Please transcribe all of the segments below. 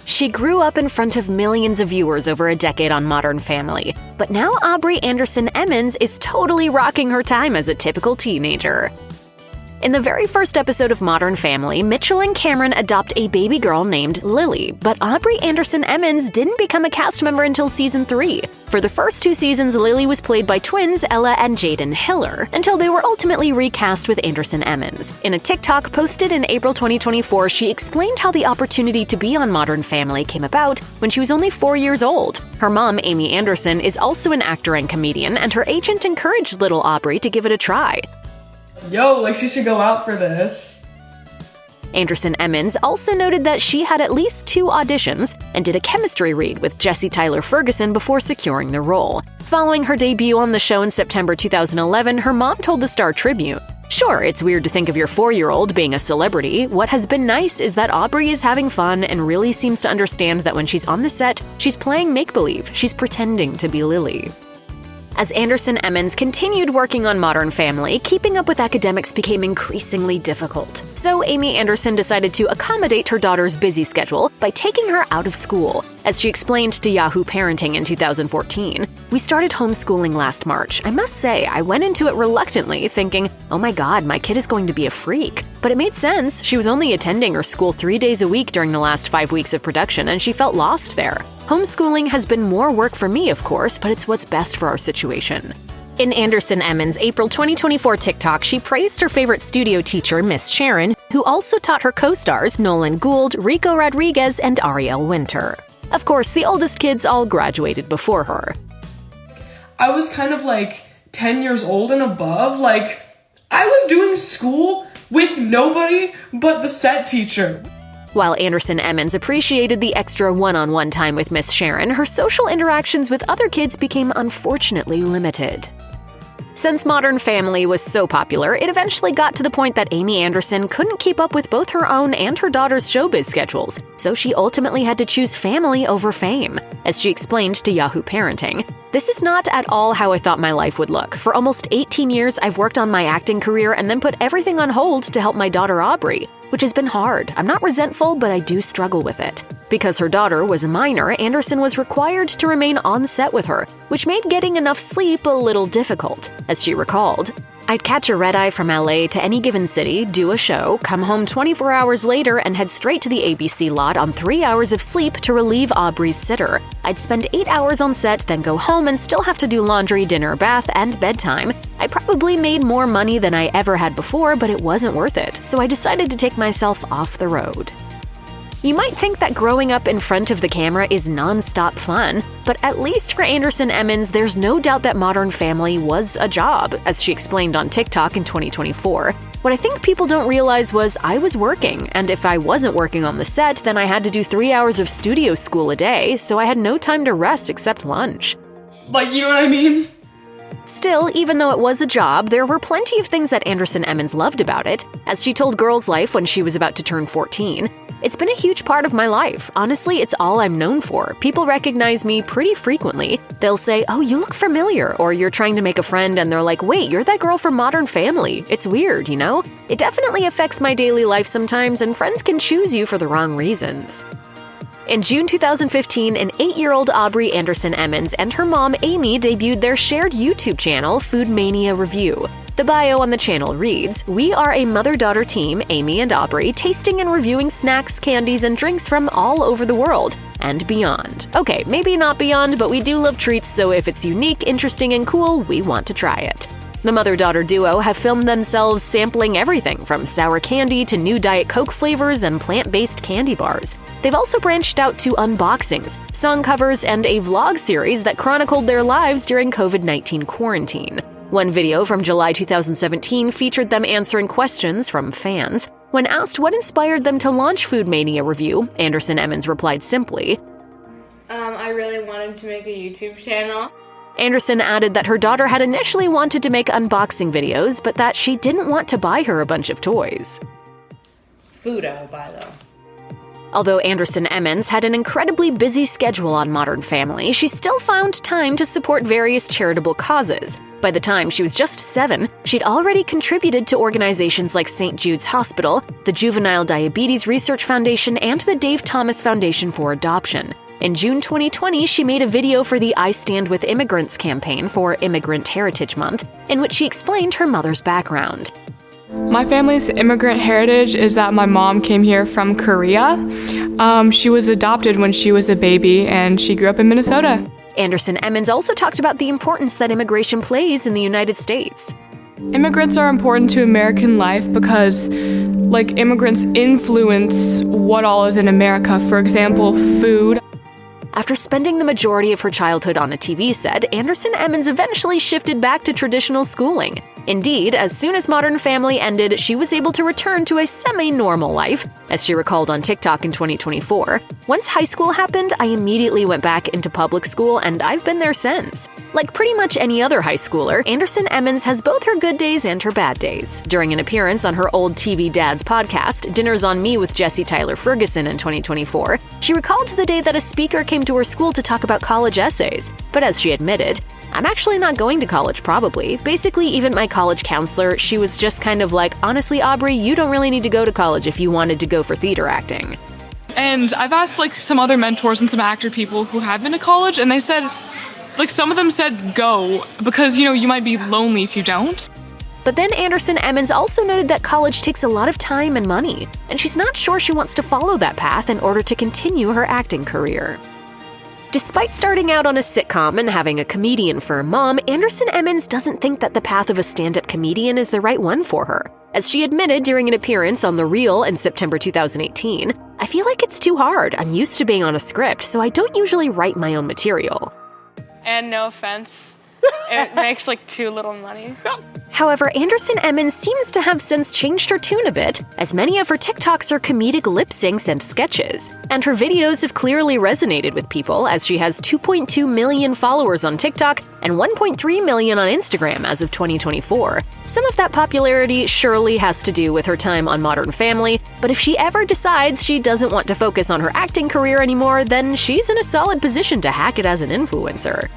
She grew up in front of millions of viewers over a decade on Modern Family, but now Aubrey Anderson-Emmons is totally rocking her time as a typical teenager. In the very first episode of Modern Family, Mitchell and Cameron adopt a baby girl named Lily, but Aubrey Anderson-Emmons didn't become a cast member until season 3. For the first 2 seasons, Lily was played by twins Ella and Jaden Hiller, until they were ultimately recast with Anderson-Emmons. In a TikTok posted in April 2024, she explained how the opportunity to be on Modern Family came about when she was only 4 years old. Her mom, Amy Anderson, is also an actor and comedian, and her agent encouraged little Aubrey to give it a try. Yo, she should go out for this. Anderson-Emmons also noted that she had at least 2 auditions and did a chemistry read with Jesse Tyler Ferguson before securing the role. Following her debut on the show in September 2011, her mom told the Star Tribune, "Sure, it's weird to think of your 4-year-old being a celebrity. What has been nice is that Aubrey is having fun and really seems to understand that when she's on the set, she's playing make-believe. She's pretending to be Lily." As Anderson-Emmons continued working on Modern Family, keeping up with academics became increasingly difficult. So Amy Anderson decided to accommodate her daughter's busy schedule by taking her out of school. As she explained to Yahoo Parenting in 2014, "We started homeschooling last March. I must say, I went into it reluctantly, thinking, oh my god, my kid is going to be a freak. But it made sense. She was only attending her school 3 days a week during the last 5 weeks of production, and she felt lost there. Homeschooling has been more work for me, of course, but it's what's best for our situation." In Anderson-Emmons' April 2024 TikTok, she praised her favorite studio teacher, Miss Sharon, who also taught her co-stars Nolan Gould, Rico Rodriguez, and Ariel Winter. Of course, the oldest kids all graduated before her. I was kind of 10 years old and above. I was doing school with nobody but the set teacher. While Anderson-Emmons appreciated the extra one-on-one time with Miss Sharon, her social interactions with other kids became unfortunately limited. Since Modern Family was so popular, it eventually got to the point that Amy Anderson couldn't keep up with both her own and her daughter's showbiz schedules, so she ultimately had to choose family over fame. As she explained to Yahoo Parenting, "This is not at all how I thought my life would look. For almost 18 years, I've worked on my acting career and then put everything on hold to help my daughter Aubrey, which has been hard. I'm not resentful, but I do struggle with it." Because her daughter was a minor, Anderson was required to remain on set with her, which made getting enough sleep a little difficult. As she recalled, "I'd catch a red-eye from LA to any given city, do a show, come home 24 hours later, and head straight to the ABC lot on 3 hours of sleep to relieve Aubrey's sitter. I'd spend 8 hours on set, then go home and still have to do laundry, dinner, bath, and bedtime. I probably made more money than I ever had before, but it wasn't worth it, so I decided to take myself off the road." You might think that growing up in front of the camera is non-stop fun, but at least for Anderson-Emmons, there's no doubt that Modern Family was a job, as she explained on TikTok in 2024. "What I think people don't realize was I was working, and if I wasn't working on the set, then I had to do 3 hours of studio school a day, so I had no time to rest except lunch." You know what I mean? Still, even though it was a job, there were plenty of things that Anderson-Emmons loved about it. As she told Girls Life when she was about to turn 14, "It's been a huge part of my life. Honestly, it's all I'm known for. People recognize me pretty frequently. They'll say, 'Oh, you look familiar,' or you're trying to make a friend and they're like, 'Wait, you're that girl from Modern Family.' It's weird, you know? It definitely affects my daily life sometimes, and friends can choose you for the wrong reasons." In June 2015, an 8-year-old Aubrey Anderson-Emmons and her mom Amy debuted their shared YouTube channel, Food Mania Review. The bio on the channel reads, "We are a mother-daughter team, Amy and Aubrey, tasting and reviewing snacks, candies, and drinks from all over the world and beyond." Okay, maybe not beyond, but we do love treats, so if it's unique, interesting, and cool, we want to try it. The mother-daughter duo have filmed themselves sampling everything from sour candy to new Diet Coke flavors and plant-based candy bars. They've also branched out to unboxings, song covers, and a vlog series that chronicled their lives during COVID-19 quarantine. One video from July 2017 featured them answering questions from fans. When asked what inspired them to launch Food Mania Review, Anderson-Emmons replied simply, I really wanted to make a YouTube channel. Anderson added that her daughter had initially wanted to make unboxing videos, but that she didn't want to buy her a bunch of toys. Food I will buy, though. Although Anderson-Emmons had an incredibly busy schedule on Modern Family, she still found time to support various charitable causes. By the time she was just 7, she'd already contributed to organizations like St. Jude's Hospital, the Juvenile Diabetes Research Foundation, and the Dave Thomas Foundation for Adoption. In June 2020, she made a video for the I Stand With Immigrants campaign for Immigrant Heritage Month, in which she explained her mother's background. My family's immigrant heritage is that my mom came here from Korea. She was adopted when she was a baby, and she grew up in Minnesota. Anderson-Emmons also talked about the importance that immigration plays in the United States. Immigrants are important to American life because, immigrants influence what all is in America. For example, food. After spending the majority of her childhood on a TV set, Anderson-Emmons eventually shifted back to traditional schooling. Indeed, as soon as Modern Family ended, she was able to return to a semi-normal life, as she recalled on TikTok in 2024. Once high school happened, I immediately went back into public school, and I've been there since. Like pretty much any other high schooler, Anderson-Emmons has both her good days and her bad days. During an appearance on her old TV dad's podcast, Dinners on Me with Jesse Tyler Ferguson in 2024, she recalled the day that a speaker came to her school to talk about college essays. But as she admitted, "I'm actually not going to college, probably. Basically, even my college counselor, she was just kind of like, honestly, Aubrey, you don't really need to go to college if you wanted to go for theater acting." And I've asked some other mentors and some actor people who have been to college, and they said, some of them said go, because, you might be lonely if you don't. But then Anderson-Emmons also noted that college takes a lot of time and money, and she's not sure she wants to follow that path in order to continue her acting career. Despite starting out on a sitcom and having a comedian for a mom, Anderson-Emmons doesn't think that the path of a stand-up comedian is the right one for her. As she admitted during an appearance on The Real in September 2018, "I feel like it's too hard. I'm used to being on a script, so I don't usually write my own material." And no offense, it makes too little money. However, Anderson-Emmons seems to have since changed her tune a bit, as many of her TikToks are comedic lip syncs and sketches. And her videos have clearly resonated with people, as she has 2.2 million followers on TikTok and 1.3 million on Instagram as of 2024. Some of that popularity surely has to do with her time on Modern Family, but if she ever decides she doesn't want to focus on her acting career anymore, then she's in a solid position to hack it as an influencer.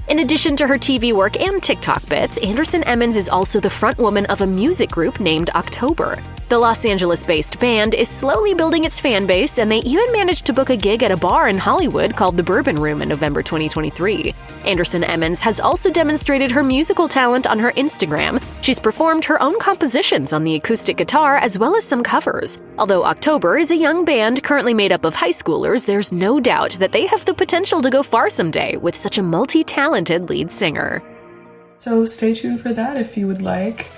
In addition to her TV work and TikTok bits, Anderson-Emmons is also the frontwoman of a music group named October. The Los Angeles-based band is slowly building its fan base, and they even managed to book a gig at a bar in Hollywood called the Bourbon Room in November 2023. Anderson-Emmons has also demonstrated her musical talent on her Instagram. She's performed her own compositions on the acoustic guitar as well as some covers. Although October is a young band currently made up of high schoolers, there's no doubt that they have the potential to go far someday with such a multi-talented lead singer. So stay tuned for that if you would like.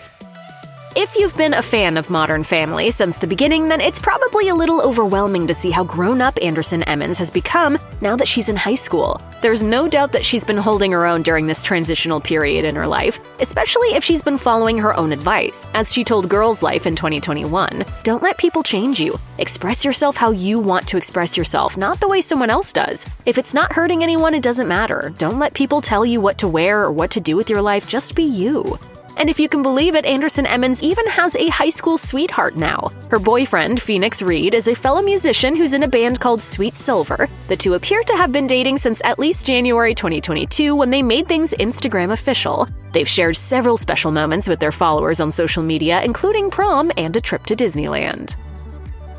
If you've been a fan of Modern Family since the beginning, then it's probably a little overwhelming to see how grown-up Anderson-Emmons has become now that she's in high school. There's no doubt that she's been holding her own during this transitional period in her life, especially if she's been following her own advice. As she told Girls Life in 2021, "Don't let people change you. Express yourself how you want to express yourself, not the way someone else does. If it's not hurting anyone, it doesn't matter. Don't let people tell you what to wear or what to do with your life, just be you." And if you can believe it, Anderson-Emmons even has a high school sweetheart now. Her boyfriend, Phoenix Reed, is a fellow musician who's in a band called Sweet Silver. The two appear to have been dating since at least January 2022 when they made things Instagram official. They've shared several special moments with their followers on social media, including prom and a trip to Disneyland.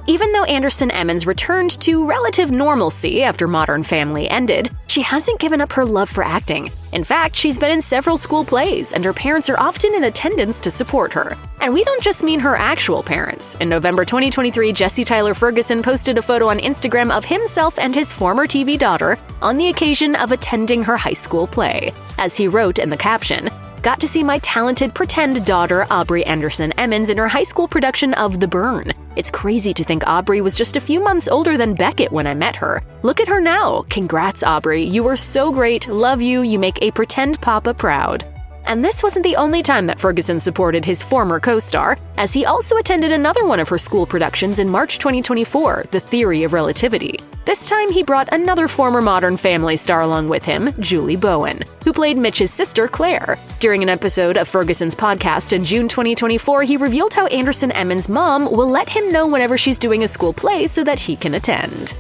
Even though Anderson-Emmons returned to relative normalcy after Modern Family ended, she hasn't given up her love for acting. In fact, she's been in several school plays, and her parents are often in attendance to support her. And we don't just mean her actual parents. In November 2023, Jesse Tyler Ferguson posted a photo on Instagram of himself and his former TV daughter on the occasion of attending her high school play. As he wrote in the caption, "Got to see my talented pretend daughter, Aubrey Anderson-Emmons, in her high school production of The Burn. It's crazy to think Aubrey was just a few months older than Beckett when I met her. Look at her now. Congrats, Aubrey. You were so great. Love you. You make a pretend papa proud." And this wasn't the only time that Ferguson supported his former co-star, as he also attended another one of her school productions in March 2024, The Theory of Relativity. This time he brought another former Modern Family star along with him, Julie Bowen, who played Mitch's sister, Claire. During an episode of Ferguson's podcast in June 2024, he revealed how Anderson-Emmons' mom will let him know whenever she's doing a school play so that he can attend.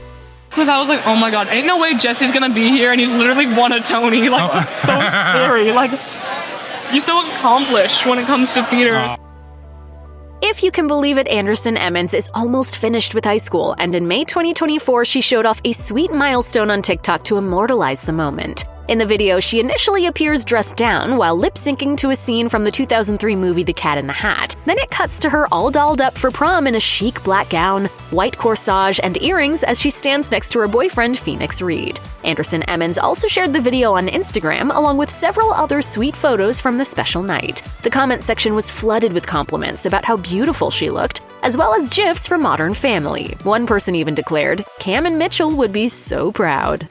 Because I was like, oh my god, ain't no way Jesse's gonna be here and he's literally won a Tony. It's so scary. You're so accomplished when it comes to theater. If you can believe it, Anderson-Emmons is almost finished with high school, and in May 2024, she showed off a sweet milestone on TikTok to immortalize the moment. In the video, she initially appears dressed down while lip-syncing to a scene from the 2003 movie The Cat in the Hat. Then it cuts to her all dolled up for prom in a chic black gown, white corsage, and earrings as she stands next to her boyfriend Phoenix Reed. Anderson-Emmons also shared the video on Instagram along with several other sweet photos from the special night. The comment section was flooded with compliments about how beautiful she looked, as well as gifs from Modern Family. One person even declared, "Cam and Mitchell would be so proud."